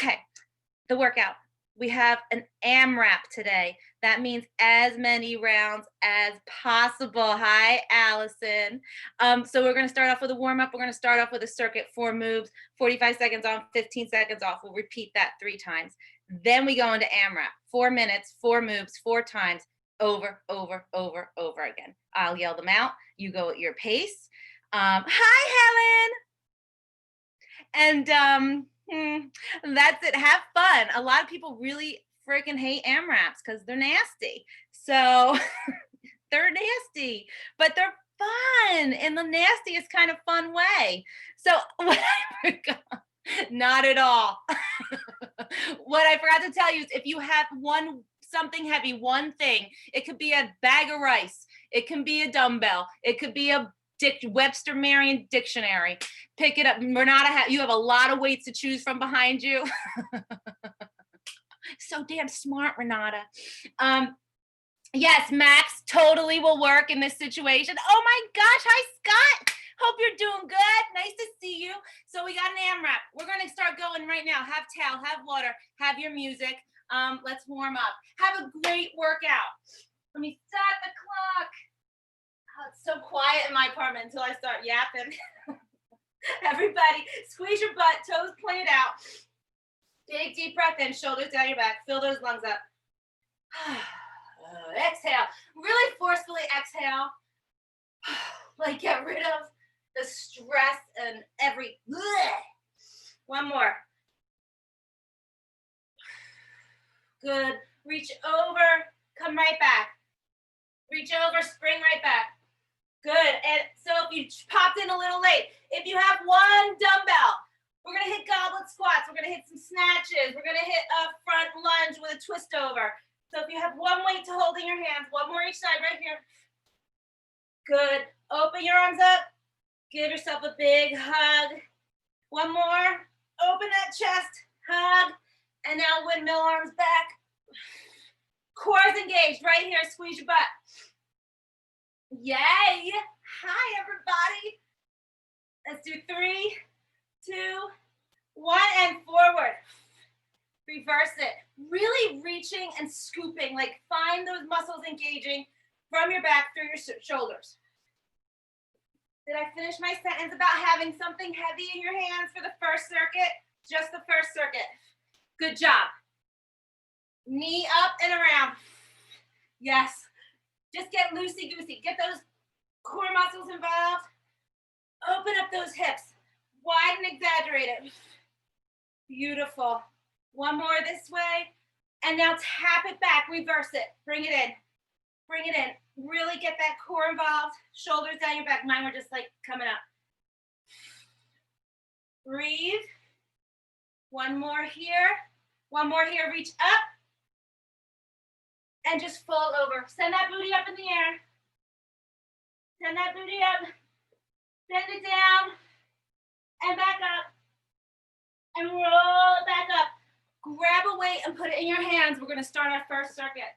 Okay, the workout. We have an AMRAP today. That means as many rounds as possible. Hi, Allison. So we're going to start off with a warm up. We're going to start off with a circuit, 4 moves, 45 seconds on, 15 seconds off. We'll repeat that 3 times. Then we go into AMRAP, 4 minutes, 4 moves, 4 times, over, over, over, over again. I'll yell them out. You go at your pace. Hi, Helen. And that's it. Have fun. A lot of people really freaking hate AMRAPs because they're nasty. So they're nasty, but they're fun in the nastiest kind of fun way. So what I forgot, not at all. What I forgot to tell you is if you have something heavy, one thing, it could be a bag of rice, it can be a dumbbell, it could be a Webster Merriam dictionary. Pick it up. Renata, you have a lot of weights to choose from behind you. So damn smart, Renata. Yes, Max totally will work in this situation. Oh my gosh, hi Scott. Hope you're doing good. Nice to see you. So we got an AMRAP. We're gonna start going right now. Have towel, have water, have your music. Let's warm up. Have a great workout. Let me start the clock. Oh, it's so quiet in my apartment until I start yapping. Everybody, squeeze your butt, toes pointed out. Big deep breath in, shoulders down your back. Fill those lungs up. Exhale. Really forcefully exhale. Like get rid of the stress and every. One more. Good. Reach over, come right back. Reach over, spring right back. Good. And so if you popped in a little late, if you have one dumbbell, we're going to hit goblet squats. We're going to hit some snatches. We're going to hit a front lunge with a twist over. So if you have one weight to hold in your hands, one more each side right here. Good. Open your arms up. Give yourself a big hug. One more. Open that chest. Hug. And now windmill arms back. Core is engaged right here. Squeeze your butt. Yay. Hi, everybody. Let's do 3, 2, 1, and forward. Reverse it. Really reaching and scooping. Like find those muscles engaging from your back through your shoulders. Did I finish my sentence about having something heavy in your hands for the first circuit? Just the first circuit. Good job. Knee up and around. Yes. Just get loosey-goosey. Get those core muscles involved. Open up those hips. Wide and exaggerate it. Beautiful. One more this way. And now tap it back. Reverse it. Bring it in. Bring it in. Really get that core involved. Shoulders down your back. Mine were just like coming up. Breathe. One more here. One more here. Reach up. And just fold over. Send that booty up in the air. Send that booty up. Send it down. And back up. And roll it back up. Grab a weight and put it in your hands. We're going to start our first circuit.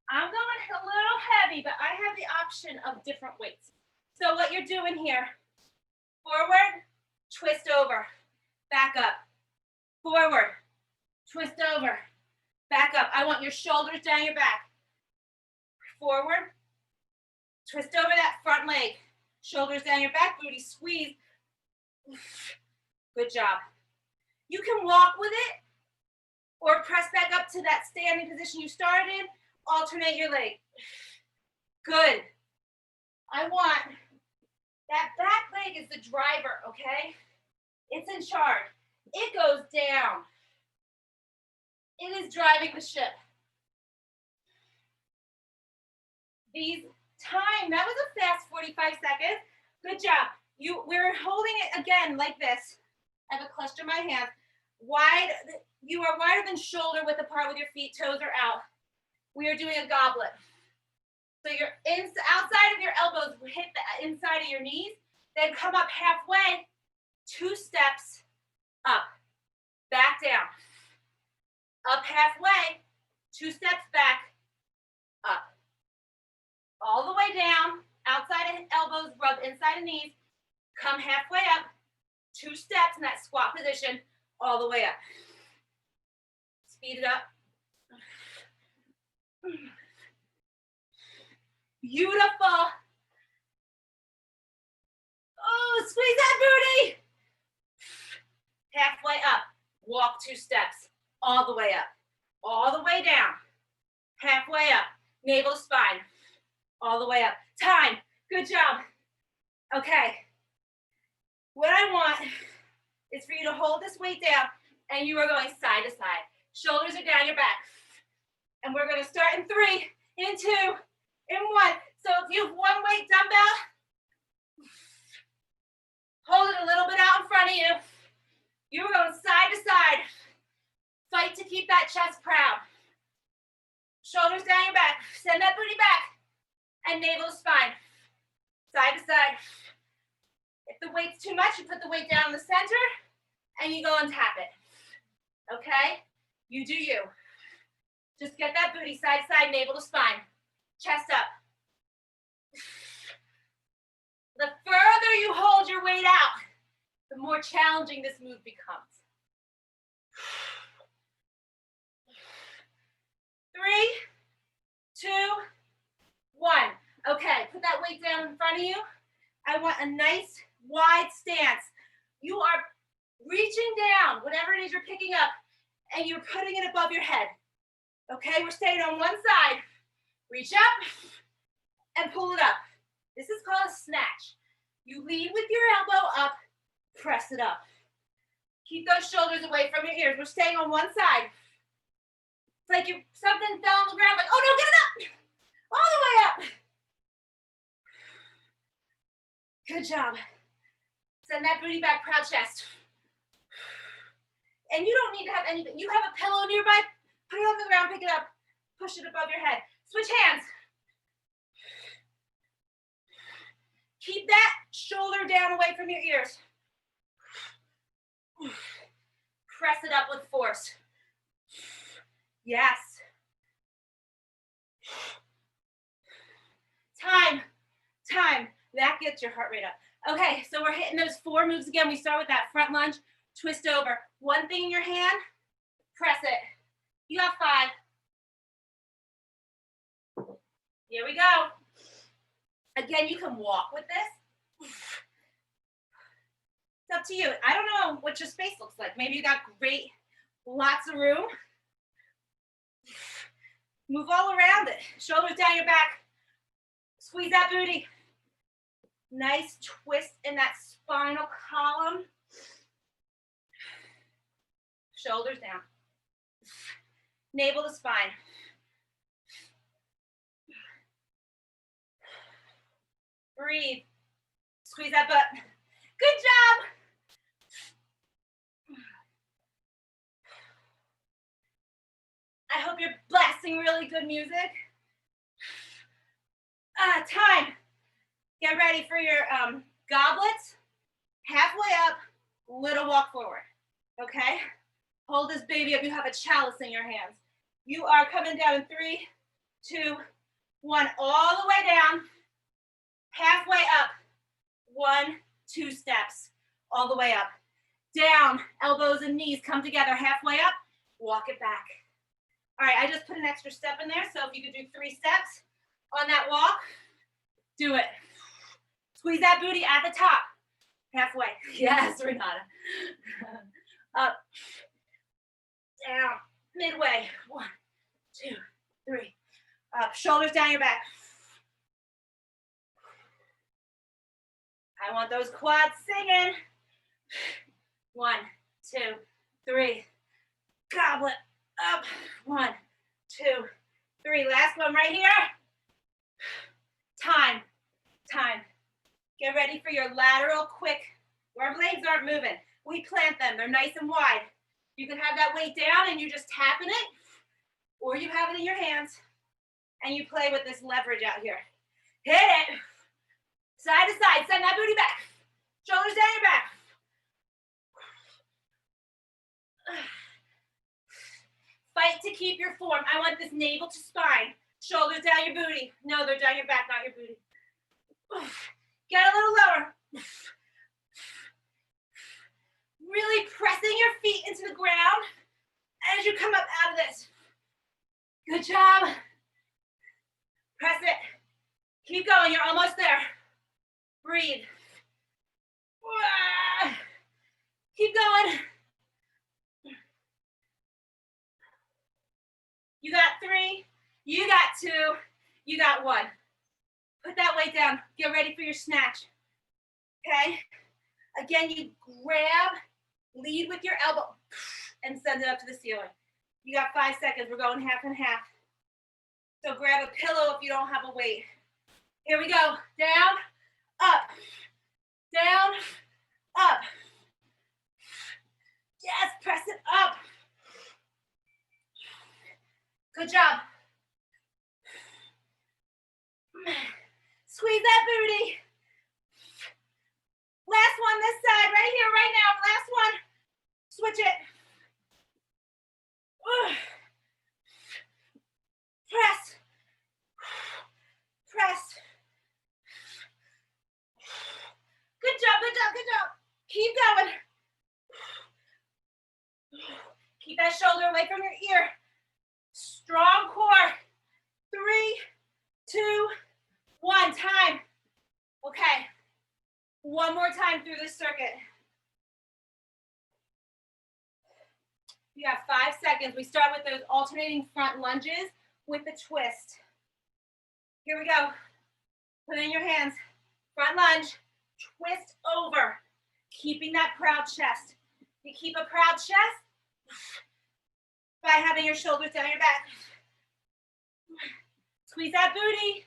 I'm going a little heavy, but I have the option of different weights. So what you're doing here, forward, twist over, back up. Forward, twist over, back up. I want your shoulders down your back. Forward, twist over that front leg. Shoulders down your back, booty squeeze. Good job. You can walk with it or press back up to that standing position you started in. Alternate your leg. Good. I want that back leg is the driver, okay? It's in charge. It goes down. It is driving the ship. That was a fast 45 seconds. Good job. We're holding it again like this. I have a cluster in my hand. Wide, you are wider than shoulder width apart with your feet, toes are out. We are doing a goblet. So you're outside of your elbows, hit the inside of your knees, then come up halfway, 2 steps up, back down. Up halfway, 2 steps back, up. All the way down, outside of elbows, rub inside of knees, come halfway up, 2 steps in that squat position, all the way up. Speed it up. Beautiful. Oh, squeeze that booty. Halfway up. Walk 2 steps. All the way up. All the way down. Halfway up. Navel to spine. All the way up. Time. Good job. Okay. What I want is for you to hold this weight down, and you are going side to side. Shoulders are down your back. And we're going to start in 3, in 2, in 1. So if you have one weight dumbbell, hold it a little bit out in front of you. You're going side to side. Fight to keep that chest proud. Shoulders down your back. Send that booty back. And navel to spine. Side to side. If the weight's too much, you put the weight down in the center and you go and tap it. Okay? You do you. Just get that booty side to side, navel to spine. Chest up. The further you hold your weight out, the more challenging this move becomes. 3, 2, 1. Okay, put that weight down in front of you. I want a nice wide stance. You are reaching down, whatever it is you're picking up, and you're putting it above your head. Okay, we're staying on one side. Reach up and pull it up. This is called a snatch. You lead with your elbow up, press it up. Keep those shoulders away from your ears. We're staying on one side. It's like something fell on the ground, like, oh no, get it up! All the way up. Good job. Send that booty back, proud chest. And you don't need to have anything. You have a pillow nearby, put it on the ground, pick it up, push it above your head. Switch hands. Keep that shoulder down away from your ears. Press it up with force. Yes. Time. That gets your heart rate up. Okay, so we're hitting those 4 moves again. We start with that front lunge, twist over. One thing in your hand, press it. You have 5. Here we go. Again, you can walk with this. It's up to you. I don't know what your space looks like. Maybe you got lots of room. Move all around it. Shoulders down your back. Squeeze that booty. Nice twist in that spinal column. Shoulders down. Navel to spine. Breathe. Squeeze that butt. Good job. I hope you're blasting really good music. Time. Get ready for your goblets. Halfway up, little walk forward. Okay? Hold this baby up. You have a chalice in your hands. You are coming down in 3, 2, 1. All the way down. Halfway up. 1, 2 steps. All the way up. Down. Elbows and knees come together. Halfway up. Walk it back. All right, I just put an extra step in there, so if you could do 3 steps on that walk, do it. Squeeze that booty at the top. Halfway. Yes, Renata. Up. Down. Midway. 1, 2, 3. Up. Shoulders down your back. I want those quads singing. 1, 2, 3. Goblet. Up. 1, 2, 3. Last one right here. Time. Get ready for your lateral quick. Our legs aren't moving. We plant them. They're nice and wide. You can have that weight down and you're just tapping it, or you have it in your hands and you play with this leverage out here. Hit it. Side to side. Send that booty back. Shoulders down your back. Fight to keep your form. I want this navel to spine. Shoulders down your booty. No, they're down your back, not your booty. Get a little lower. Really pressing your feet into the ground as you come up out of this. Good job. Press it. Keep going. You're almost there. Breathe. Keep going. You got 3. You got 2. You got 1. Put that weight down. Get ready for your snatch. Okay? Again, you grab, lead with your elbow, and send it up to the ceiling. You got 5 seconds. We're going half and half. So grab a pillow if you don't have a weight. Here we go. Down, up, down, up. Yes, press it up. Good job. Squeeze that booty. Last one this side, right here, right now. Last one. Switch it. Press. Press. Good job, good job, good job. Keep going. Keep that shoulder away from your ear. Strong core. 3, 2, 1. Time. Okay. One more time through this circuit. You have 5 seconds. We start with those alternating front lunges with the twist. Here we go. Put it in your hands. Front lunge. Twist over. Keeping that proud chest. You keep a proud chest by having your shoulders down your back. Squeeze that booty.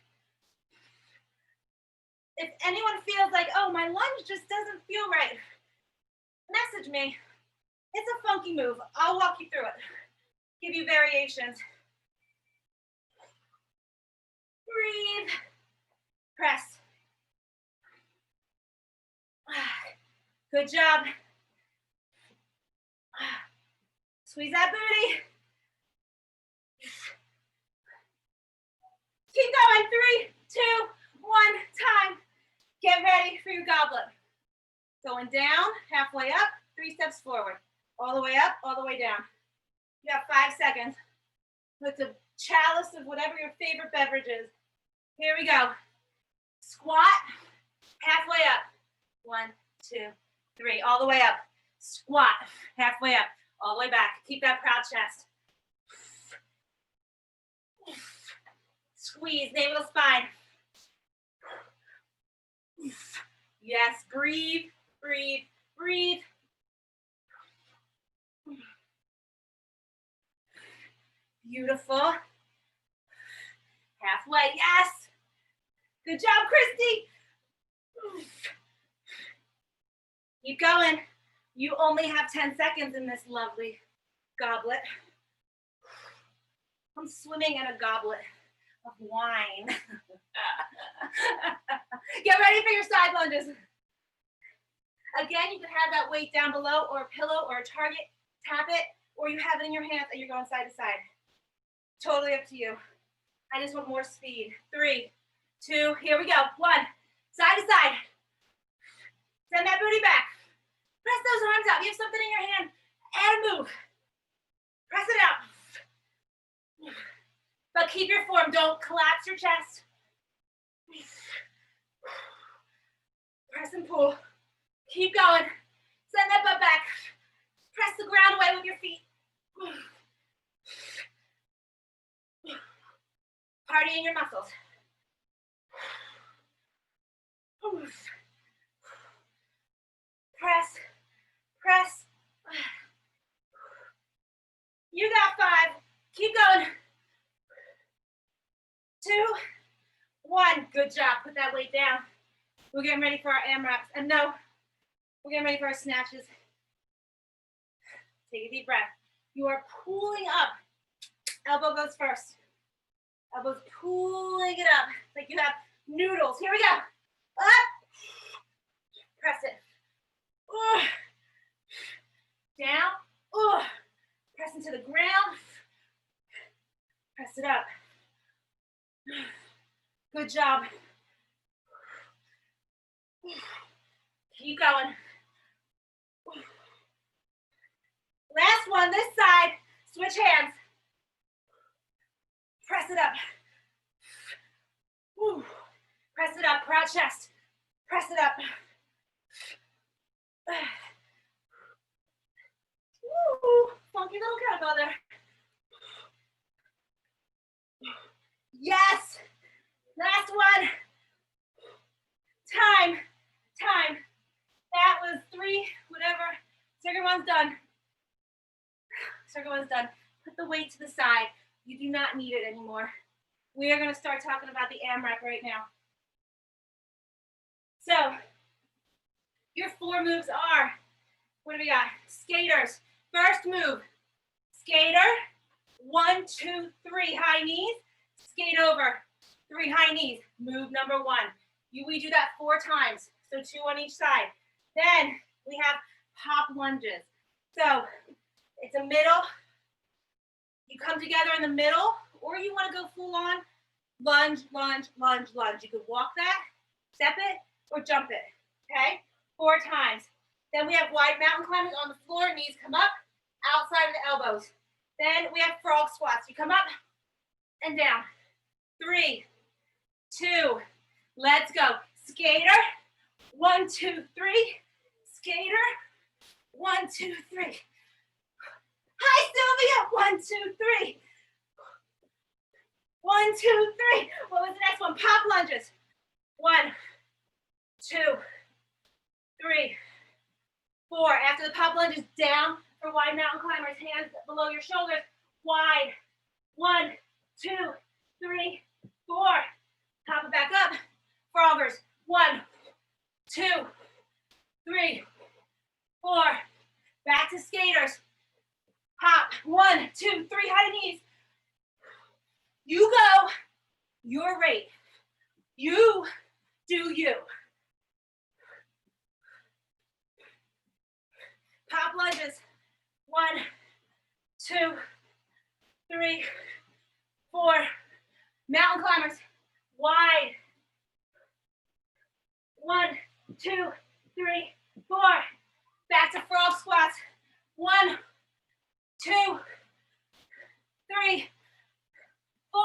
If anyone feels like, oh, my lunge just doesn't feel right, message me. It's a funky move. I'll walk you through it. Give you variations. Breathe. Press. Good job. Squeeze that booty. Keep going. 3, 2, 1. Time. Get ready for your goblet. Going down, halfway up, 3 steps forward. All the way up, all the way down. You have 5 seconds. With a chalice of whatever your favorite beverage is. Here we go. Squat, halfway up. 1, 2, 3. All the way up. Squat, halfway up. All the way back. Keep that proud chest. Squeeze, navel to spine. Yes, breathe, breathe, breathe. Beautiful. Halfway, yes. Good job, Christy. Keep going. You only have 10 seconds in this lovely goblet. I'm swimming in a goblet of wine. Get ready for your side lunges. Again, you can have that weight down below or a pillow or a target. Tap it, or you have it in your hands and you're going side to side. Totally up to you. I just want more speed. 3, 2, here we go. 1, side to side. Send that booty back. Press those arms out. You have something in your hand. Add a move. Press it out. But keep your form. Don't collapse your chest. Press and pull. Keep going. Send that butt back. Press the ground away with your feet. Partying your muscles. Press, press. You got 5. Keep going. 2, 1. Good job. Put that weight down. We're getting ready for our AMRAPs. And no, we're getting ready for our snatches. Take a deep breath. You are pulling up. Elbow goes first. Elbows pulling it up. It's like you have noodles. Here we go. Up. Press it. Down. Press into the ground. Press it up. Good job. Keep going. on this side. Switch hands. Press it up. Woo. Press it up, proud chest. Press it up. Woo. Funky little kettlebell there. Yes. Last one. Time. That was 3, whatever. Second one's done. Second one's done. Put the weight to the side. You do not need it anymore. We are going to start talking about the AMRAP right now. So, your 4 moves are, what do we got? Skaters. First move, skater, 1, 2, 3, high knees, skate over, 3 high knees, move number 1. We do that 4 times, so 2 on each side. Then we have hop lunges. So it's a middle, you come together in the middle, or you want to go full on, lunge, lunge, lunge, lunge. You could walk that, step it, or jump it, okay? 4 times. Then we have wide mountain climbers on the floor, knees come up, outside of the elbows. Then we have frog squats. You come up and down. 3, 2, let's go. Skater, 1, 2, 3. Skater, 1, 2, 3. Hi, Sylvia, 1, 2, 3. 1, 2, 3. What was the next one? Pop lunges. 1, 2, 3, 4. After the pop lunges, down for wide mountain climbers. Hands below your shoulders. Wide. 1, 2, 3, 4. Pop it back up. Froggers. 1, 2, 3, 4. Back to skaters. Hop. 1, 2, 3. High knees. You go your rate. You do you. Pop lunges. 1, 2, 3, 4. Mountain climbers. Wide. 1, 2, 3, 4. Back to frog squats. 1, 2, 3, 4.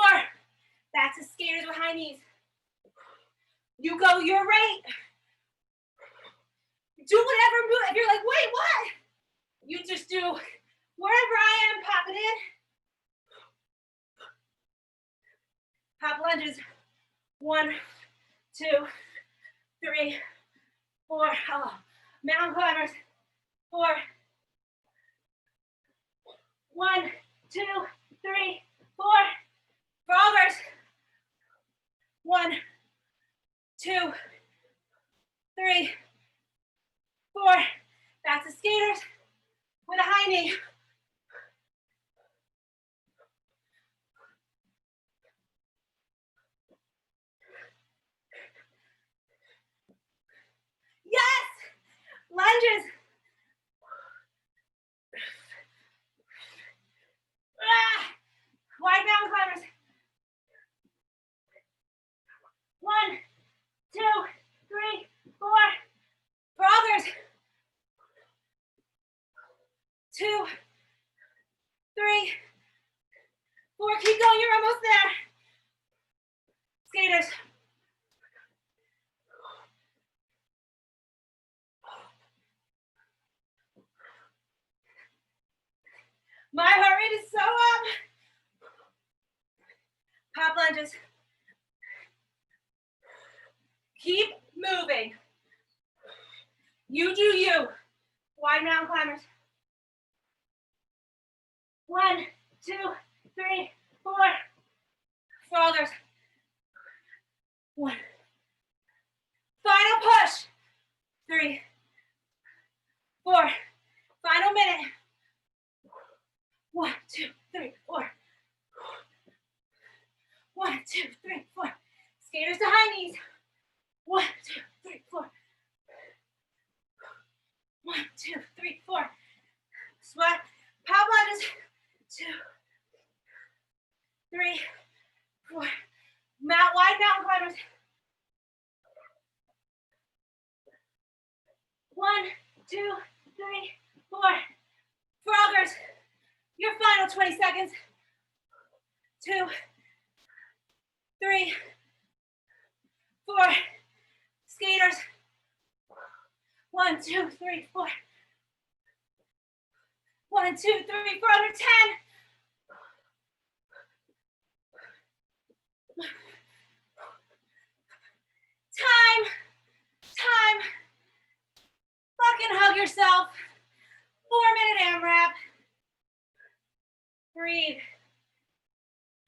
Back to skaters with high knees. You go your rate. Do whatever move. If you're like, wait, what? You just do wherever I am, pop it in. Pop lunges. 1, 2, 3, 4. Oh. Mountain climbers. 4. 1, 2, 3, 4. Froggers. 1, 2, 3, 4. Back to skaters with a high knee. Yes! Lunges. Wide mountain climbers. 1, 2, 3, 4. Froggers. 2, 3, 4. Keep going, you're almost there. Skaters. My heart rate is so up. Pop lunges. Keep moving. You do you. Wide mountain climbers. 1, 2, 3, 4. Froggers. 1. Final push. 3, 4. Final minute. 1, 2, 3, 4. 1, 2, 3, 4. Skaters to high knees. 1, 2, 3, 4. 1, 2, 3, 4. Sweat. Pop lunges. 2, 3, 4. Wide mountain climbers. 1, 2, 3, 4. Froggers. Your final 20 seconds. 2, 3, 4. Skaters. 1, 2, 3, 4. 1, 2, 3, 4, under 10. Time. Fucking hug yourself. 4-minute AMRAP. Breathe.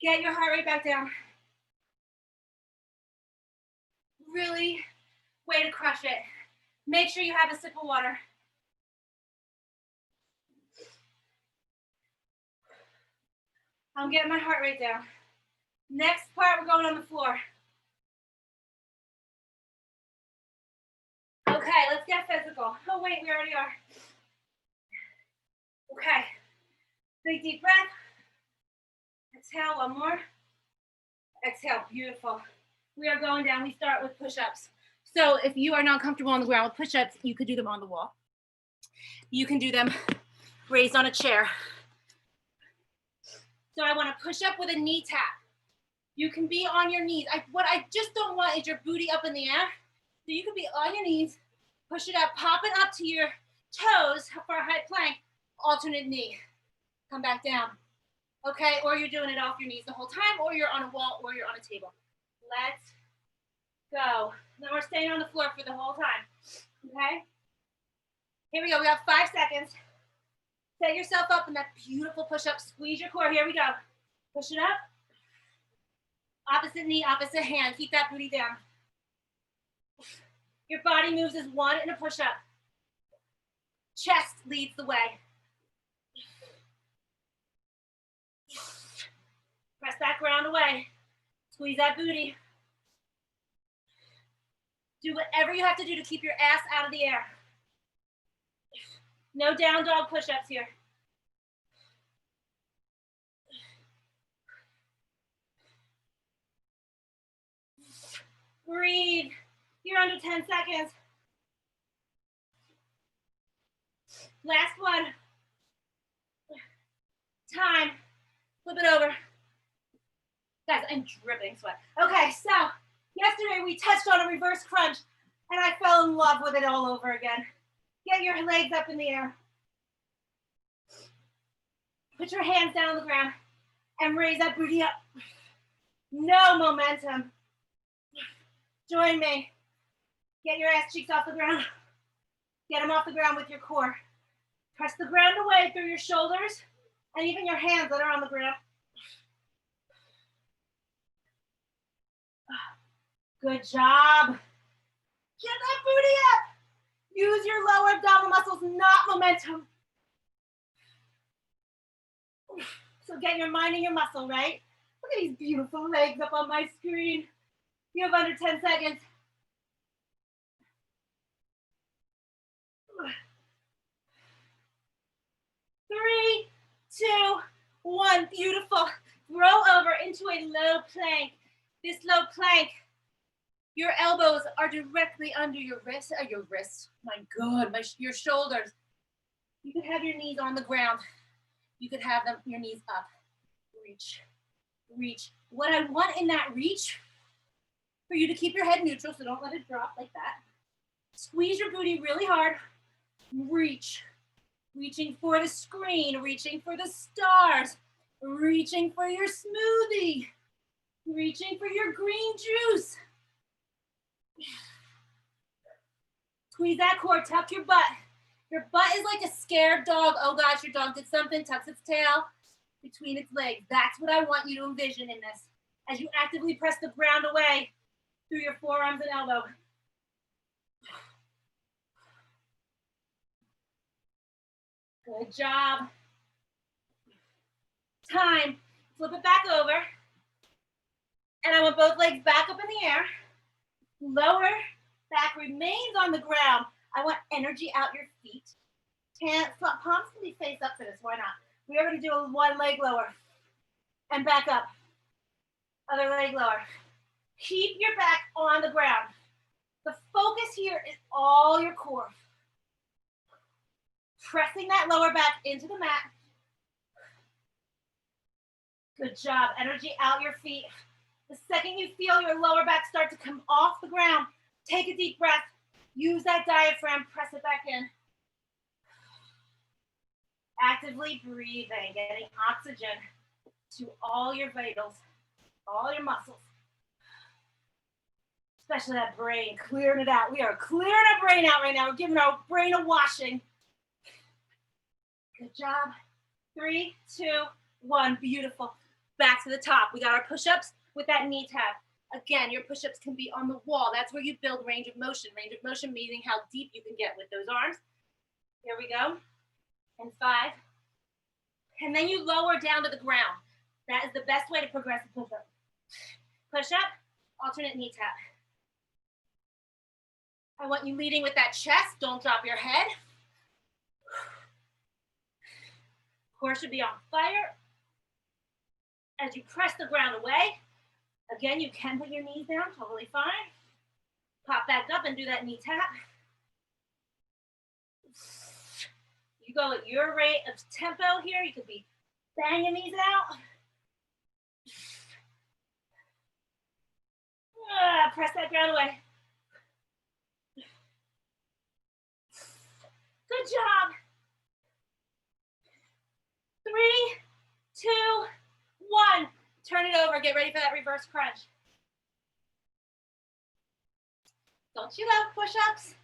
Get your heart rate back down. Really, way to crush it. Make sure you have a sip of water. I'm getting my heart rate down. Next part, we're going on the floor. Okay, let's get physical. Oh wait, we already are. Okay, big deep breath. Exhale, one more. Exhale, beautiful. We are going down. We start with push-ups. So if you are not comfortable on the ground with push-ups, you could do them on the wall. You can do them raised on a chair. So I want to push up with a knee tap. You can be on your knees. What I just don't want is your booty up in the air. So you can be on your knees, push it up, pop it up to your toes for a high plank, alternate knee. Come back down. Okay, or you're doing it off your knees the whole time, or you're on a wall, or you're on a table. Let's go. Now we're staying on the floor for the whole time. Okay? Here we go. We have 5 seconds. Set yourself up in that beautiful push-up. Squeeze your core. Here we go. Push it up. Opposite knee, opposite hand. Keep that booty down. Your body moves as one in a push-up. Chest leads the way. Press that ground away. Squeeze that booty. Do whatever you have to do to keep your ass out of the air. No down dog push-ups here. Breathe. You're under 10 seconds. Last one. Time. Flip it over. Guys, I'm dripping sweat. Okay, so yesterday we touched on a reverse crunch and I fell in love with it all over again. Get your legs up in the air. Put your hands down on the ground and raise that booty up. No momentum. Join me. Get your ass cheeks off the ground. Get them off the ground with your core. Press the ground away through your shoulders and even your hands that are on the ground. Good job. Get that booty up. Use your lower abdominal muscles, not momentum. So get your mind and your muscle, right? Look at these beautiful legs up on my screen. You have under 10 seconds. 3, 2, 1. Beautiful. Roll over into a low plank. This low plank, your elbows are directly under your wrist. My God, your shoulders. You could have your knees on the ground. You could have your knees up. Reach, reach. What I want in that reach, for you to keep your head neutral, so don't let it drop like that. Squeeze your booty really hard. Reach. Reaching for the screen, reaching for the stars, reaching for your smoothie, reaching for your green juice. Squeeze that core, tuck your butt. Your butt is like a scared dog. Oh gosh, your dog did something, tucks its tail between its legs. That's what I want you to envision in this. As you actively press the ground away through your forearms and elbow. Good job. Time. Flip it back over. And I want both legs back up in the air. Lower back remains on the ground. I want energy out your feet. Palms can be face up for this. Why not? We are going to do a one leg lower. And back up. Other leg lower. Keep your back on the ground. The focus here is all your core. Pressing that lower back into the mat. Good job. Energy out your feet. The second you feel your lower back start to come off the ground, take a deep breath. Use that diaphragm, press it back in. Actively breathing, getting oxygen to all your vitals, all your muscles. Especially that brain, clearing it out. We are clearing our brain out right now. We're giving our brain a washing. Good job. 3, 2, 1. Beautiful. Back to the top. We got our push-ups with that knee tap. Again, your push-ups can be on the wall. That's where you build range of motion. Range of motion meaning how deep you can get with those arms. Here we go. And 5. And then you lower down to the ground. That is the best way to progress the push-up. Push-up, alternate knee tap. I want you leading with that chest. Don't drop your head. Core should be on fire. As you press the ground away, again, you can put your knees down, totally fine. Pop back up and do that knee tap. You go at your rate of tempo here. You could be banging these out. Press that ground away. Good job. 3, 2, 1. Turn it over. Get ready for that reverse crunch. Don't you love push-ups?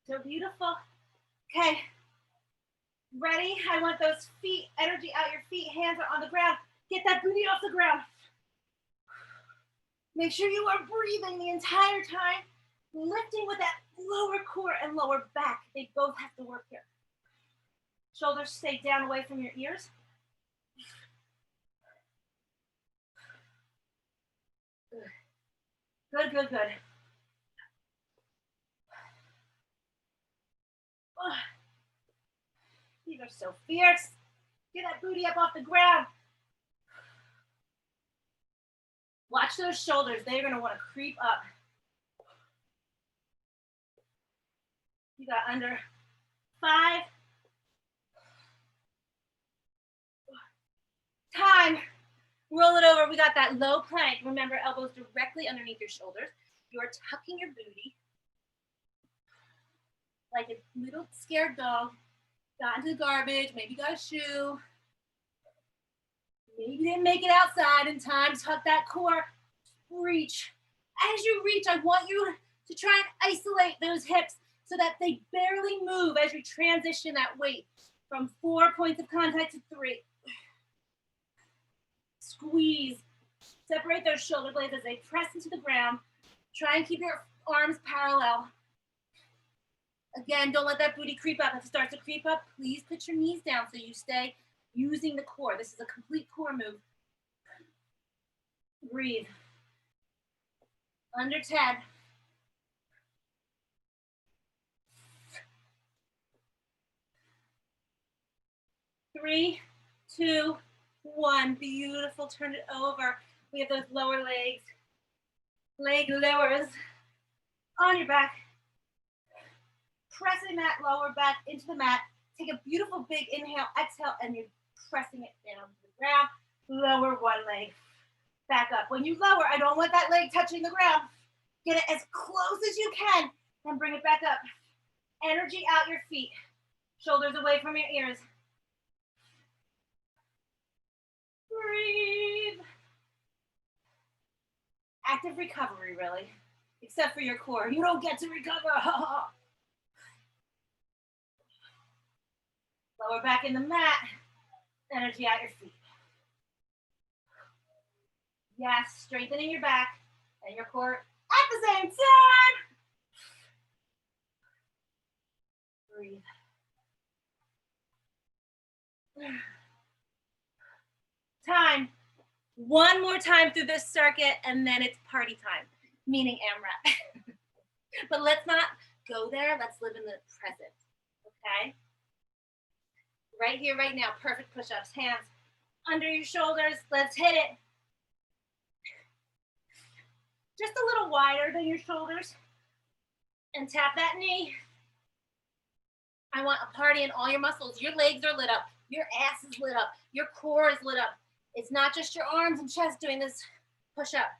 So beautiful. Okay. Ready? I want those feet, energy out your feet, hands are on the ground. Get that booty off the ground. Make sure you are breathing the entire time, lifting with that lower core and lower back. They both have to work here. Shoulders stay down away from your ears. Good, good, good. Oh, these are so fierce. Get that booty up off the ground. Watch those shoulders. They're going to want to creep up. You got under 5. Time. Roll it over. We got that low plank. Remember, elbows directly underneath your shoulders. You're tucking your booty like a little scared dog. Got into the garbage. Maybe got a shoe. Maybe didn't make it outside in time. Tuck that core. Reach. As you reach, I want you to try and isolate those hips so that they barely move as you transition that weight from 4 points of contact to 3. Squeeze. Separate those shoulder blades as they press into the ground. Try and keep your arms parallel. Again, don't let that booty creep up. If it starts to creep up, please put your knees down so you stay using the core. This is a complete core move. Breathe. Under 10. 3, 2, 1. Beautiful. Turn it over. We have those lower legs. Leg lowers on your back. Pressing that lower back into the mat. Take a beautiful big inhale, exhale, and you're pressing it down to the ground. Lower one leg. Back up. When you lower, I don't want that leg touching the ground. Get it as close as you can and bring it back up. Energy out your feet. Shoulders away from your ears. Breathe. Active recovery, really. Except for your core. You don't get to recover. Lower back in the mat. Energy out your feet. Yes, strengthening your back and your core at the same time. Breathe. Time. One more time through this circuit and then it's party time, meaning AMRAP. But let's not go there. Let's live in the present, okay? Right here, right now, perfect push-ups. Hands under your shoulders. Let's hit it. Just a little wider than your shoulders. And tap that knee. I want a party in all your muscles. Your legs are lit up. Your ass is lit up. Your core is lit up. It's not just your arms and chest doing this push-up.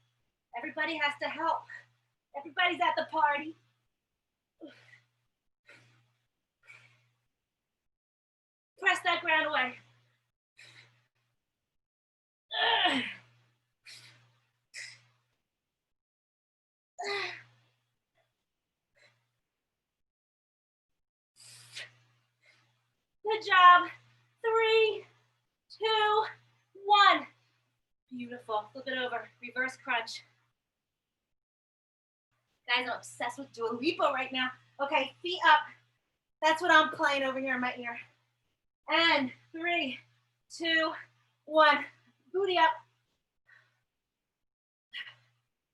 Everybody has to help. Everybody's at the party. Press that ground away. Good job. 3, 2, 1. Beautiful. Flip it over. Reverse crunch. Guys, I'm obsessed with Dua Lipa right now. Okay, feet up. That's what I'm playing over here in my ear. And 3, 2, 1. Booty up.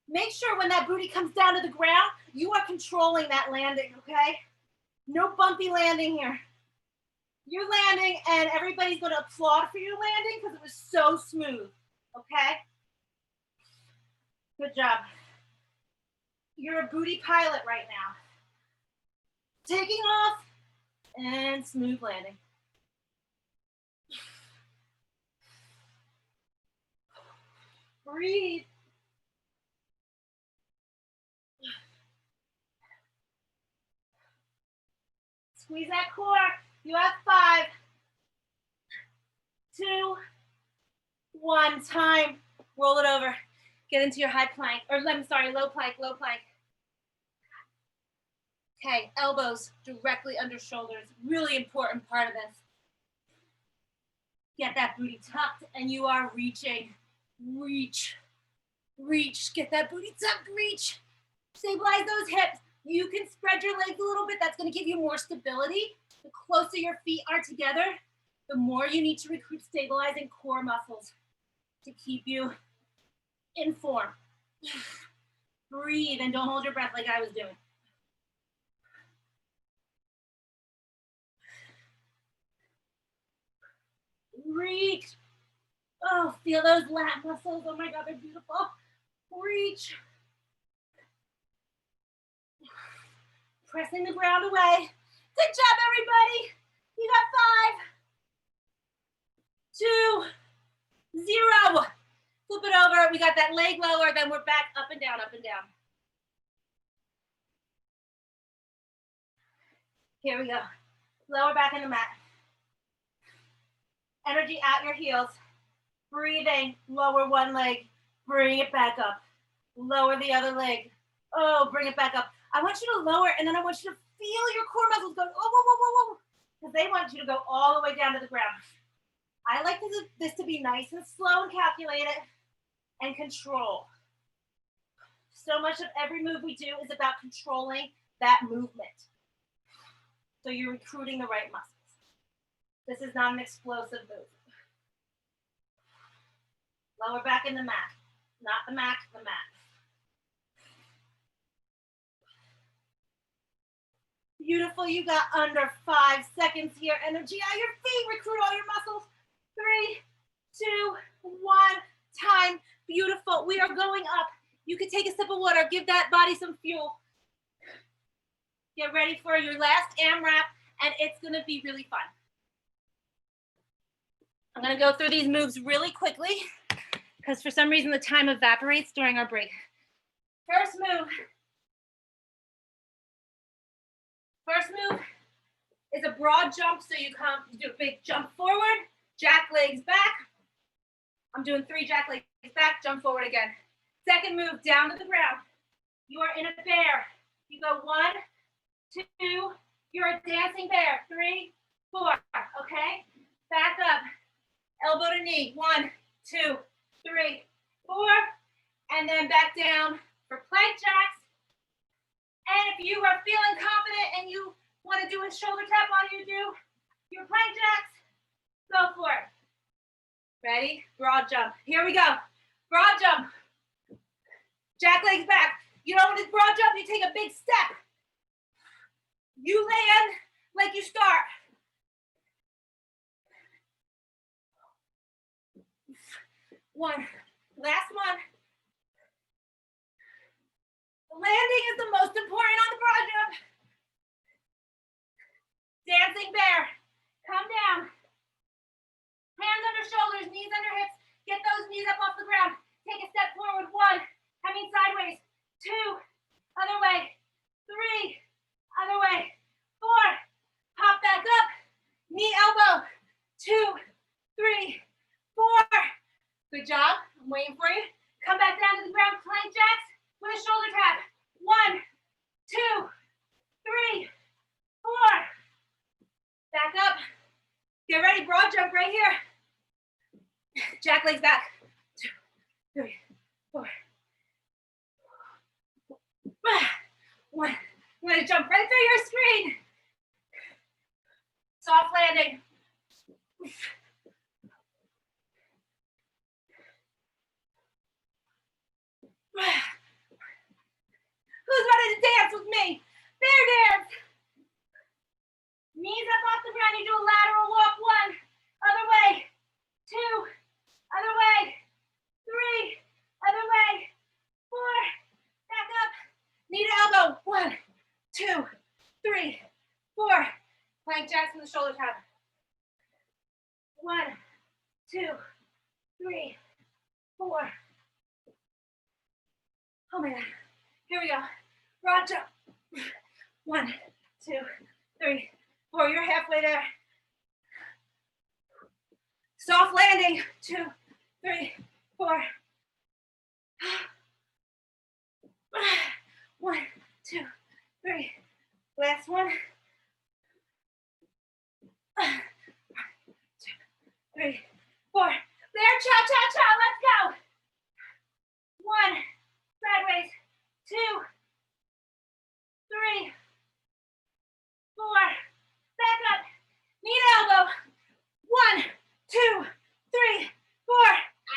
Make sure when that booty comes down to the ground, you are controlling that landing, okay? No bumpy landing here. You're landing and everybody's going to applaud for your landing because it was so smooth, okay? Good job. You're a booty pilot right now. Taking off and smooth landing. Breathe. Squeeze that core. You have 5, 2, 1. Time. Roll it over. Get into your high plank, or I'm sorry, low plank, low plank. Okay, elbows directly under shoulders. Really important part of this. Get that booty tucked and you are reaching. Reach, reach, get that booty tucked, reach. Stabilize those hips. You can spread your legs a little bit. That's gonna give you more stability. The closer your feet are together, the more you need to recruit stabilizing core muscles to keep you in form. Breathe and don't hold your breath like I was doing. Reach. Oh, feel those lat muscles. Oh my God, they're beautiful. Reach. Pressing the ground away. Good job, everybody. You got 5, 2, 0. Flip it over. We got that leg lower, then we're back up and down, up and down. Here we go. Lower back in the mat. Energy at your heels. Breathing, lower one leg, bring it back up. Lower the other leg. Oh, bring it back up. I want you to lower, and then I want you to feel your core muscles go, oh, whoa, whoa, whoa, whoa. Because they want you to go all the way down to the ground. I like this to be nice and slow and calculated and control. So much of every move we do is about controlling that movement. So you're recruiting the right muscles. This is not an explosive move. Lower back in the mat. Not the mat, the mat. Beautiful, you got under 5 seconds here. Energy out your feet, recruit all your muscles. 3, 2, 1, time. Beautiful, we are going up. You can take a sip of water, give that body some fuel. Get ready for your last AMRAP, and it's gonna be really fun. I'm gonna go through these moves really quickly because for some reason the time evaporates during our break. First move is a broad jump. So you do a big jump forward, jack legs back. I'm doing 3 jack legs back, jump forward again. Second move, down to the ground. You are in a bear. You go 1, 2, you're a dancing bear. 3, 4, okay? Back up, elbow to knee. 1, 2, 3, 4, and then back down for plank jacks. And if you are feeling confident and you want to do a shoulder tap while you do your plank jacks, go for it. Ready? Broad jump. Here we go. Broad jump. Jack legs back. You don't want to broad jump, you take a big step. You land like you start. One. Last one. Landing is the most important on the broad jump. Dancing bear. Come down. Hands under shoulders, knees under hips. Get knees up off the ground. Take a step forward, 1, sideways, 2, other way, 3, other way, 4, pop back up, knee, elbow, 2, 3, 4. Good job, I'm waiting for you. Come back down to the ground, plank jacks with a shoulder tap. 1, 2, 3, 4. Back up. Get ready, broad jump right here. Jack legs back. 2, 3, 4. 1. I'm going to jump right through your screen. Soft landing. Who's ready to dance with me? Bear dance. Knees up off the ground. You do a lateral walk. 1, other way, 2, other way, 3, other way, 4, back up, knee to elbow, 1, 2, 3, 4, plank jacks in the shoulder tap, 1, 2, 3, 4. Oh my God, here we go, broad jump, 1, 2, 3, 4, you're halfway there. Soft landing, 2, 3, 4. 1, 2, 3. Last one. 1, 2, 3, 4. There, cha-cha-cha, let's go. 1, sideways, 2, 3, 4. Back up, knee to elbow. 1, 2, 3, 4.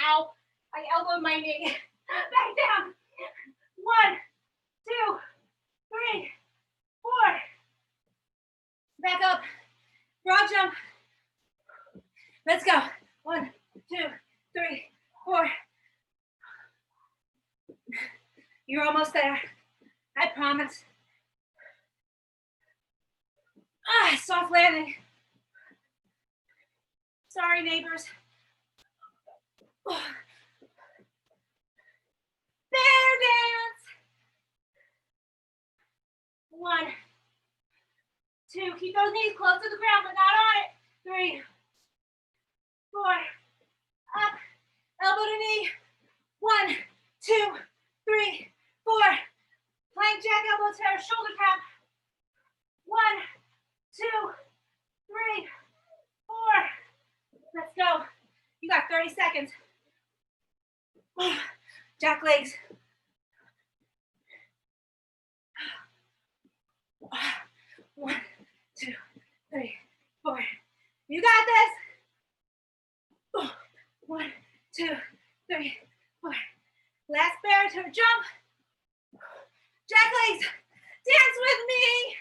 Ow, I elbowed my knee. Back down. 1, 2, 3, 4. Back up. Broad jump. Let's go. 1, 2, 3, 4. You're almost there. I promise. Soft landing. Sorry, neighbors. Bear dance. 1, 2. Keep those knees close to the ground, but not on it. 3, 4. Up. Elbow to knee. 1, 2, 3, 4. Plank jack, elbow tear, shoulder tap. 1, 2, 3, 4. Let's go. You got 30 seconds. Jack legs. 1, 2, 3, 4. You got this. 1, 2, 3, 4. Last bear to jump. Jack legs. Dance with me,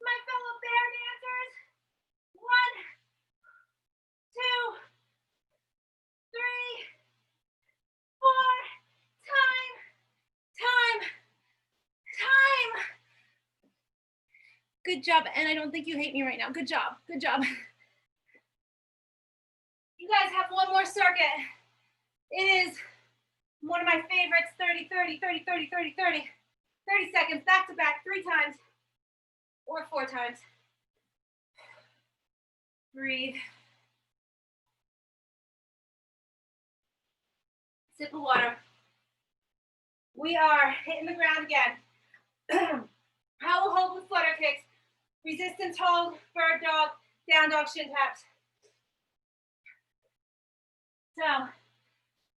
my fellow bear dancers. 1, 2, 3, 4. Time. Good job, and I don't think you hate me right now. Good job. You guys have one more circuit. It is one of my favorites, 30, 30, 30, 30, 30, 30. 30 seconds, back to back, 3 times or 4 times. Breathe. Sip of water. We are hitting the ground again. Hollow hold with flutter kicks. Resistance hold, bird dog, down dog, shin taps. So,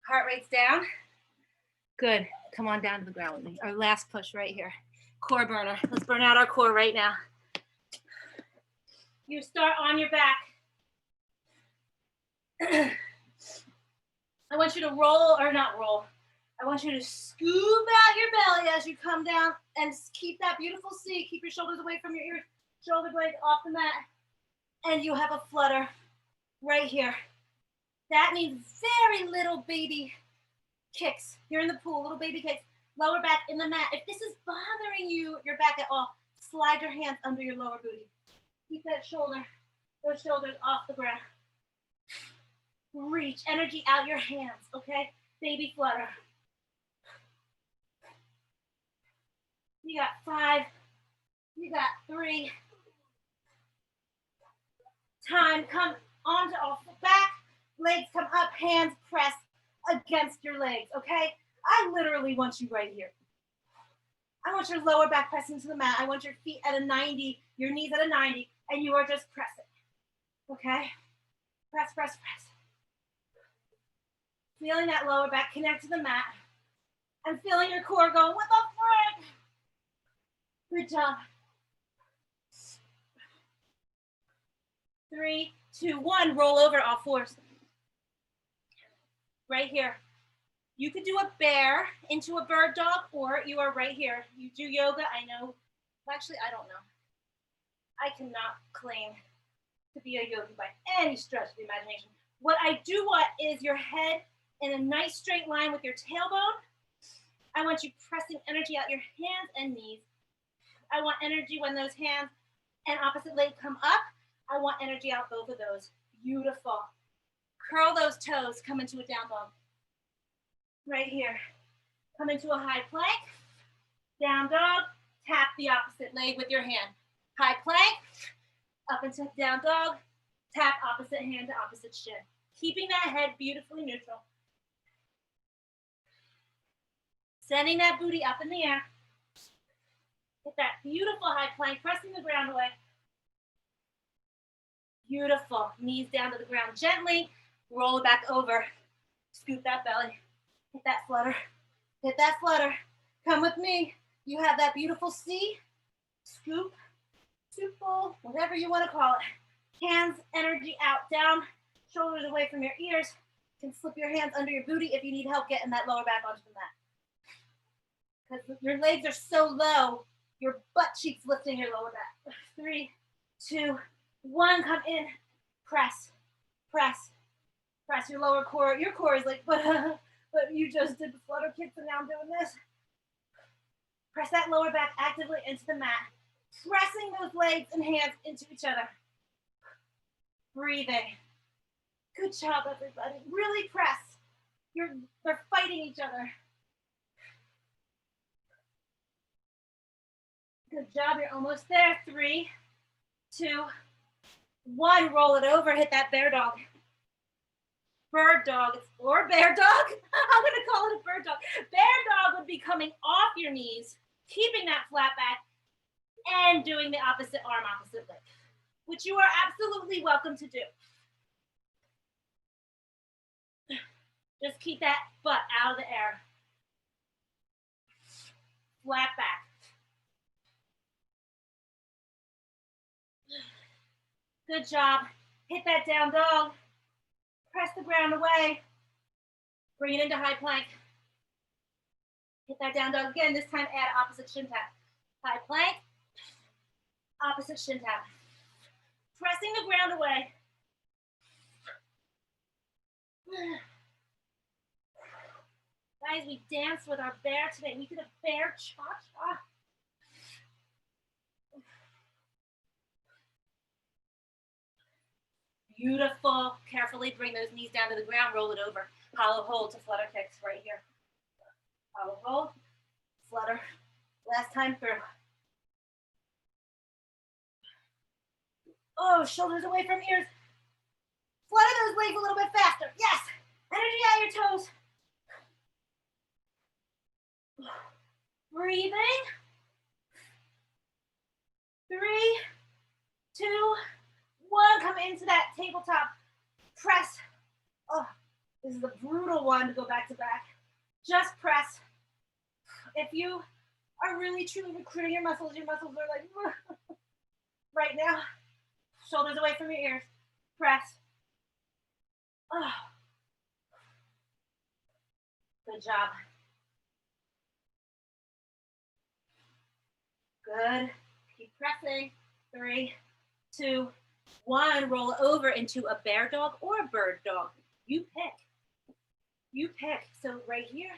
heart rate's down. Good. Come on down to the ground with me. Our last push right here. Core burner. Let's burn out our core right now. You start on your back. I want you to roll, or not roll. I want you to scoop out your belly as you come down and keep that beautiful C. Keep your shoulders away from your ears. Shoulder blades off the mat. And you have a flutter right here. That means very little baby kicks. You're in the pool, little baby kicks. Lower back in the mat. If this is bothering you, your back at all, slide your hands under your lower booty. Keep that those shoulders off the ground. Reach energy out your hands, okay? Baby flutter. You got 5. You got 3. Time. Come onto all back. Legs come up. Hands press against your legs, okay? I literally want you right here. I want your lower back pressing to the mat. I want your feet at a 90, your knees at a 90, and you are just pressing, okay? Press, press, press. Feeling that lower back connect to the mat. And feeling your core going, what the frick? Good job. 3, 2, 1, roll over all 4s. Right here. You could do a bear into a bird dog, or you are right here. You do yoga, I know. Well, actually, I don't know. I cannot claim to be a yogi by any stretch of the imagination. What I do want is your head in a nice straight line with your tailbone. I want you pressing energy out your hands and knees. I want energy when those hands and opposite leg come up. I want energy out both of those. Beautiful. Curl those toes, come into a down dog. Right here. Come into a high plank. Down dog. Tap the opposite leg with your hand. High plank. Up into down dog. Tap opposite hand to opposite shin. Keeping that head beautifully neutral. Sending that booty up in the air. Get that beautiful high plank, pressing the ground away. Beautiful. Knees down to the ground gently. Roll it back over. Scoop that belly. Hit that flutter. Hit that flutter. Come with me. You have that beautiful C. Scoop. Soup bowl. Whatever you want to call it. Hands, energy out, down. Shoulders away from your ears. You can slip your hands under your booty if you need help getting that lower back onto the mat. Because your legs are so low, your butt cheeks lifting your lower back. 3, 2, 1. Come in. Press. Press. Press your lower core. Your core is like, but you just did the flutter kicks and now I'm doing this. Press that lower back actively into the mat. Pressing those legs and hands into each other. Breathing. Good job, everybody. Really press. They're fighting each other. Good job. You're almost there. 3, 2, 1. Roll it over. Hit that bear dog. Bird dog or bear dog. I'm going to call it a bird dog. Bear dog would be coming off your knees, keeping that flat back, and doing the opposite arm, opposite leg, which you are absolutely welcome to do. Just keep that butt out of the air. Flat back. Good job. Hit that down dog. Press the ground away. Bring it into high plank. Hit that down dog again. This time add opposite shin tap. High plank. Opposite shin tap. Pressing the ground away. Guys, we danced with our bear today. We did a bear cha-cha. Beautiful. Carefully bring those knees down to the ground. Roll it over. Hollow hold to flutter kicks right here. Hollow hold. Flutter. Last time through. Oh, shoulders away from ears. Flutter those legs a little bit faster. Yes. Energy out your toes. Breathing. 3, 2, 1. Come into that tabletop. Press. Oh, this is a brutal one to go back to back. Just press. If you are really truly recruiting your muscles are like right now. Shoulders away from your ears. Press. Oh. Good job. Good. Keep pressing. 3, 2, 1. Roll over into a bear dog or a bird dog. You pick. You pick. So right here.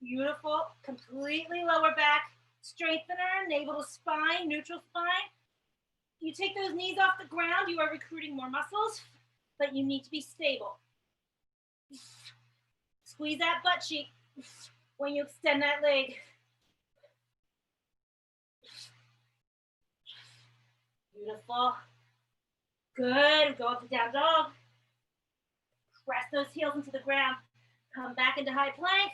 Beautiful. Completely lower back. Strengthener. Navel to spine. Neutral spine. You take those knees off the ground. You are recruiting more muscles, but you need to be stable. Squeeze that butt cheek when you extend that leg. Beautiful. Good. Go up to down dog. Press those heels into the ground. Come back into high plank.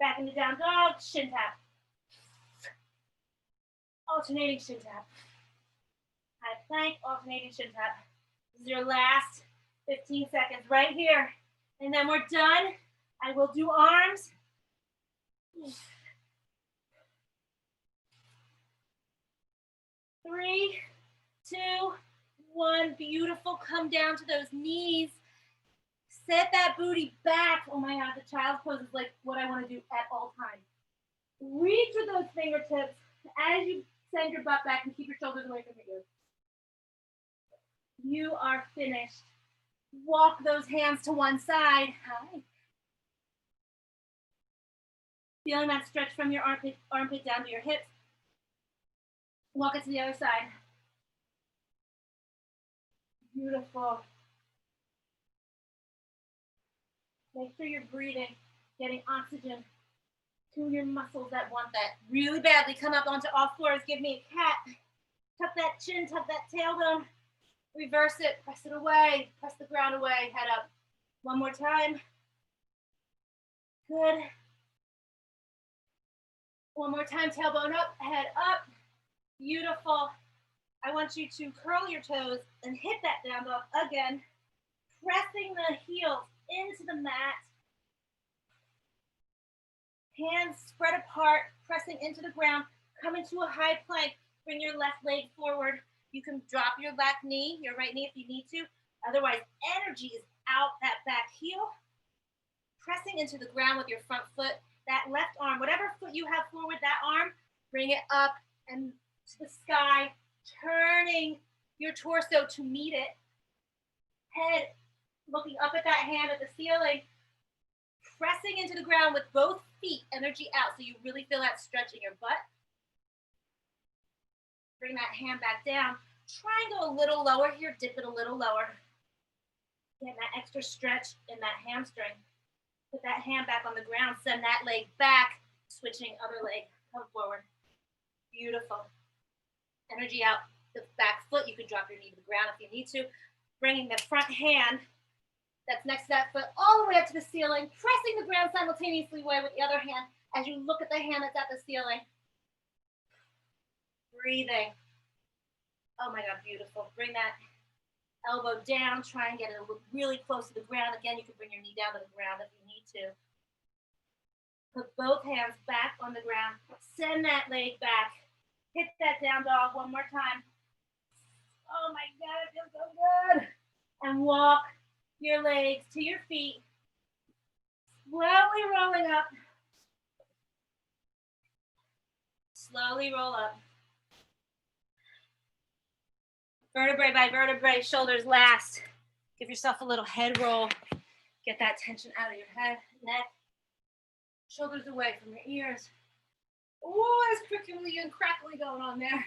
Back into down dog. Shin tap. Alternating shin tap. High plank, alternating shin tap. This is your last 15 seconds right here. And then we're done. I will do arms. 3, 2, 1. Beautiful. Come down to those knees. Set that booty back. Oh my God, the child's pose is like what I want to do at all times. Reach with those fingertips as you send your butt back and keep your shoulders away from your ears. You are finished. Walk those hands to one side. Hi. Feeling that stretch from your armpit down to your hips. Walk it to the other side. Beautiful. Make sure you're breathing, getting oxygen to your muscles that want that really badly. Come up onto all fours. Give me a cat. Tuck that chin, tuck that tailbone. Reverse it, press it away, press the ground away, head up. One more time. Good. One more time, tailbone up, head up. Beautiful. I want you to curl your toes and hit that down dog again, pressing the heels into the mat. Hands spread apart, pressing into the ground. Come into a high plank. Bring your left leg forward. You can drop your back knee, your right knee if you need to. Otherwise, energy is out that back heel. Pressing into the ground with your front foot. That left arm, whatever foot you have forward, that arm, bring it up and to the sky, turning your torso to meet it. Head looking up at that hand at the ceiling. Pressing into the ground with both feet, energy out, so you really feel that stretch in your butt. Bring that hand back down. Try and go a little lower here, dip it a little lower. Get that extra stretch in that hamstring. Put that hand back on the ground, send that leg back, switching other leg, come forward. Beautiful. Energy out the back foot. You can drop your knee to the ground if you need to. Bringing the front hand that's next to that foot all the way up to the ceiling, pressing the ground simultaneously away with the other hand as you look at the hand that's at the ceiling. Breathing. Oh my God, beautiful. Bring that elbow down. Try and get it really close to the ground. Again, you can bring your knee down to the ground if you need to. Put both hands back on the ground. Send that leg back. Hit that down dog one more time. Oh my God, it feels so good. And walk your legs to your feet. Slowly rolling up. Slowly roll up. Vertebrae by vertebrae, shoulders last. Give yourself a little head roll. Get that tension out of your head, neck. Shoulders away from your ears. Oh, there's crickly and crackly going on there.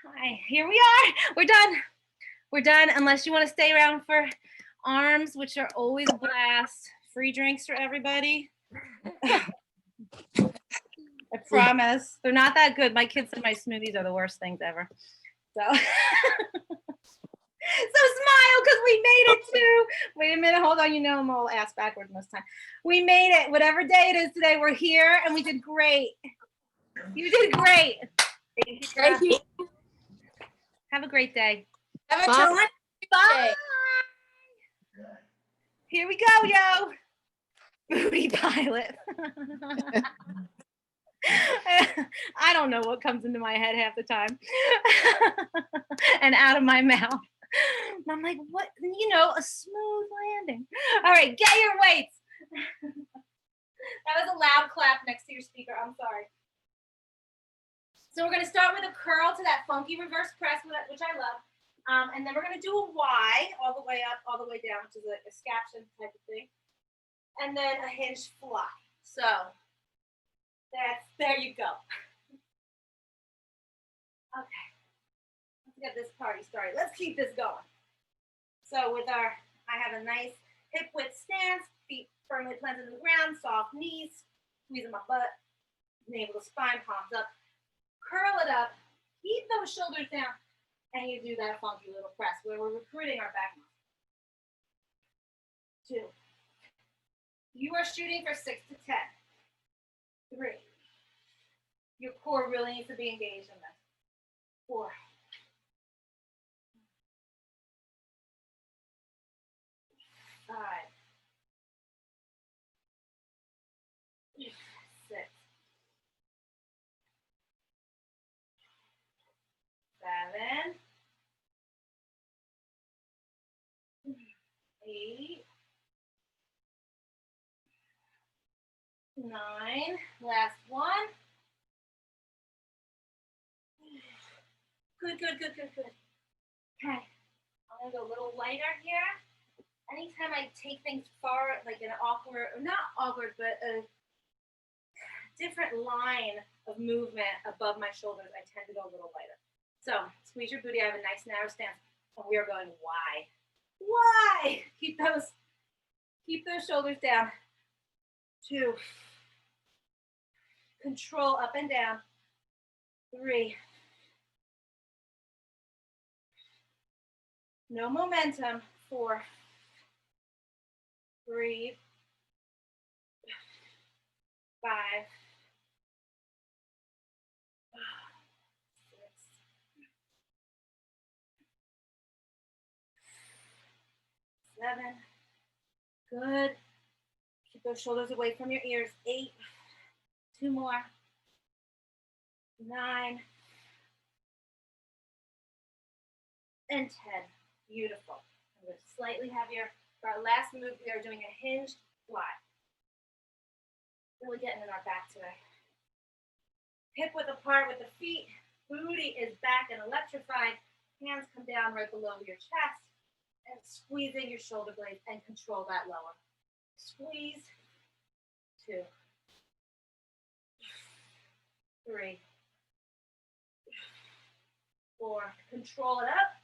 Hi, here we are. We're done. We're done, unless you want to stay around for arms, which are always a blast. Free drinks for everybody. I promise. They're not that good. My kids said my smoothies are the worst things ever. So, so smile because we made it too. Wait a minute, hold on. You know I'm all ass backwards most time. We made it. Whatever day it is today, we're here and we did great. You did great. Thank you. Have a great day. Have a terrific day. Here we go, yo. Booty pilot. I don't know what comes into my head half the time and out of my mouth. I'm like, what? You know, a smooth landing. All right, get your weights. That was a loud clap next to your speaker. I'm sorry. So we're going to start with a curl to that funky reverse press, which I love. And then we're going to do a Y all the way up, all the way down, which is a scaption type of thing. And then a hinge fly. So there you go. Okay. Let's get this party started. Let's keep this going. So with I have a nice Hip width stance, feet firmly planted in the ground, soft knees, squeezing my butt, navel to spine, palms up. Curl it up, keep those shoulders down, and you do that funky little press where we're recruiting our back muscle. 2. You are shooting for 6 to 10. 3. Your core really needs to be engaged in this. 4. 5. 6. 7. 8. 9. Last one. Good. Okay. I'm going to go a little lighter here. Anytime I take things far, like an awkward, not awkward, but a different line of movement above my shoulders, I tend to go a little lighter. So squeeze your booty. I have a nice narrow stance, and we are going wide. Why? Keep those shoulders down. 2. Control up and down. 3. No momentum. 4. Breathe. 5. 6. 7. Good. Keep those shoulders away from your ears. 8. 2 more. 9. And 10. Beautiful. I'm going to slightly heavier. For our last move, we are doing a hinged fly. Really getting in our back today. Hip width apart with the feet. Booty is back and electrified. Hands come down right below your chest. And squeezing your shoulder blades and control that lower. Squeeze. 2. 3. 4. Control it up.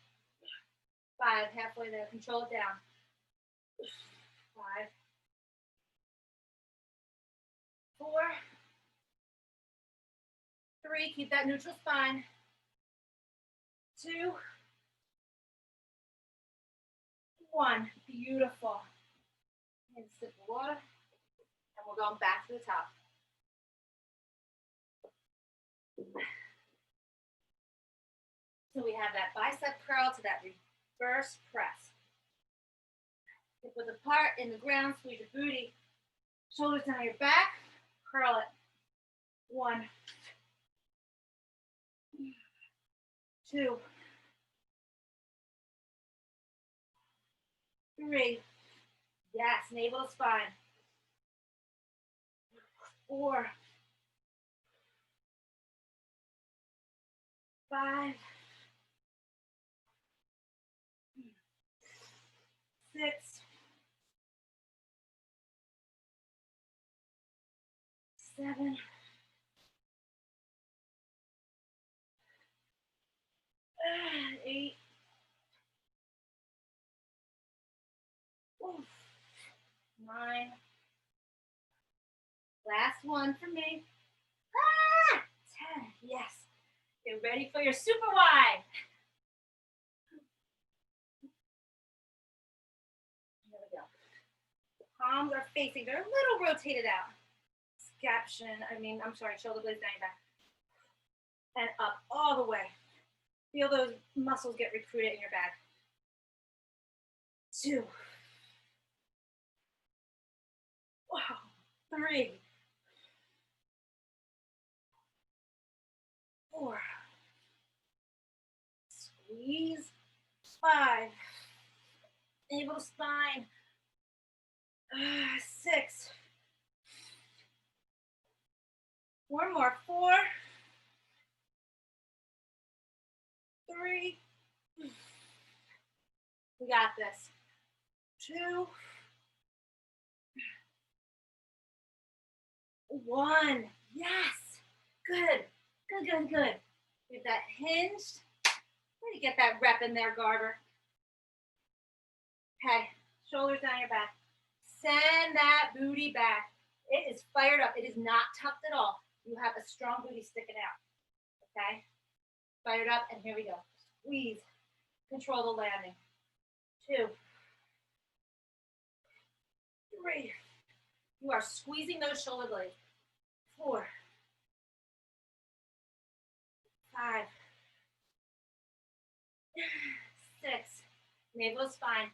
5. Halfway there. Control it down. 5. 4. 3. Keep that neutral spine. 2. 1. Beautiful. And sip of water. And we're going back to the top. So we have that bicep curl to that reverse press. Hip width apart in the ground, squeeze your booty. Shoulders down your back, curl it. 1. 2. 3. Yes, navel to spine. 4. 5. 6. 7. 8. 9. Last one for me. 10. Yes. Get ready for your super wide. Here we go. Palms are facing. They're a little rotated out. Shoulder blades down your back. And up all the way. Feel those muscles get recruited in your back. 2. 3. 4. Squeeze. 5. Navel to spine. 6. 1 more. 4. 3. We got this. 2. 1. Yes. Good. Get that hinged. Let me get that rep in there, Garter. Okay. Shoulders down your back. Send that booty back. It is fired up. It is not tucked at all. You have a strong booty sticking out. Okay? Fired up, and here we go. Squeeze. Control the landing. 2, 3. You are squeezing those shoulder blades. 4, 5, 6. Navel to spine.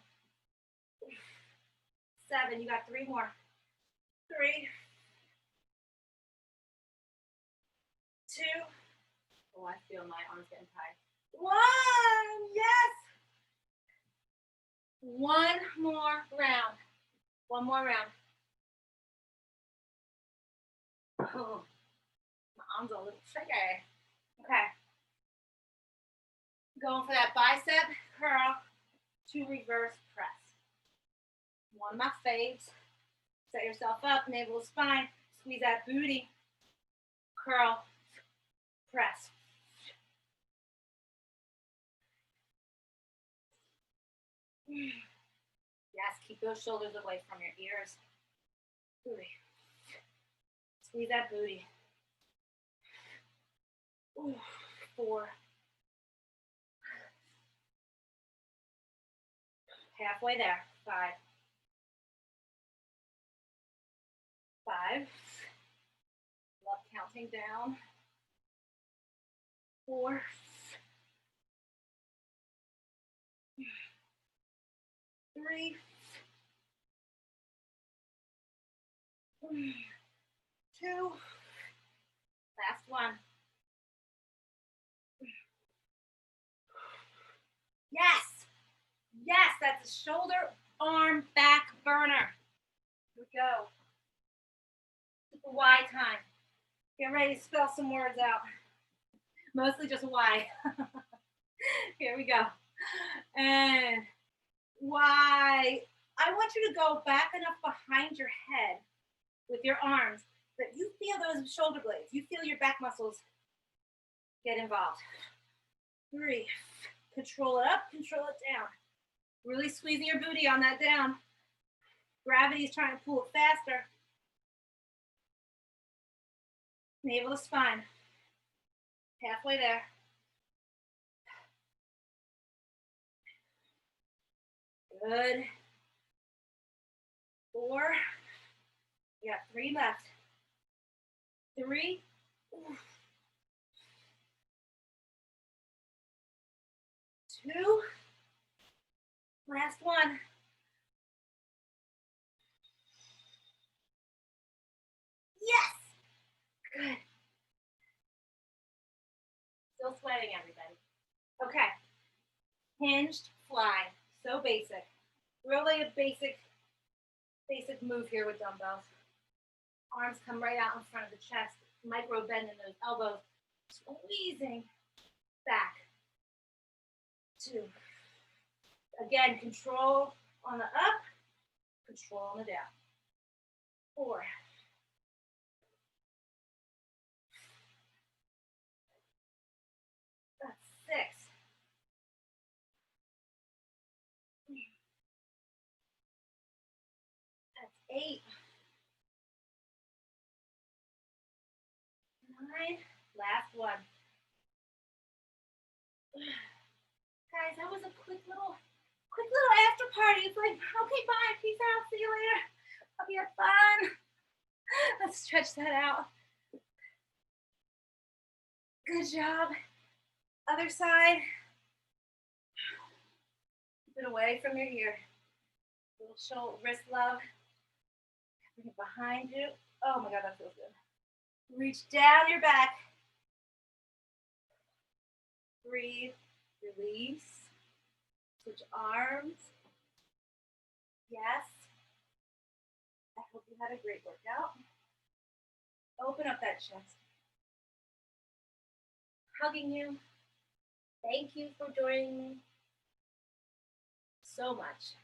7. You got 3 more. 3, 2. Oh, I feel my arms getting tight. 1. Yes. 1 more round. 1 more round. Oh, my arms are a little tricky. Okay. Going for that bicep curl to reverse press. One of my faves. Set yourself up, navel to spine. Squeeze that booty. Curl. Press. Yes, keep those shoulders away from your ears. Booty. Squeeze that booty. Ooh, 4. Halfway there. 5. 5. Love counting down. 4. 3. 2. Last one. Yes. Yes, that's a shoulder, arm, back burner. Here we go. Super Y time. Get ready to spell some words out. Mostly just Y. Here we go. And Y. I want you to go back enough behind your head with your arms that you feel those shoulder blades. You feel your back muscles get involved. 3. Control it up, control it down. Really squeezing your booty on that down. Gravity is trying to pull it faster. Navel to spine. Halfway there. Good. 4. You got 3 left. 3. Ooh. 2. Last one. Yes. Good. Still sweating, everybody. Okay. Hinged fly. So basic. Really a basic move here with dumbbells. Arms come right out in front of the chest. Micro bend in those elbows. Squeezing back. 2. Again, control on the up, control on the down. 4. That's 6. That's 8. 9. Last one. Guys, that was a quick little after party. It's like, okay, bye, peace out, see you later. Hope you had fun. Let's stretch that out. Good job. Other side. Keep it away from your ear. Little shoulder, wrist love. Bring it behind you. Oh my God, that feels good. Reach down your back. Breathe, release. Switch arms. Yes. I hope you had a great workout. Open up that chest. Hugging you. Thank you for joining me so much.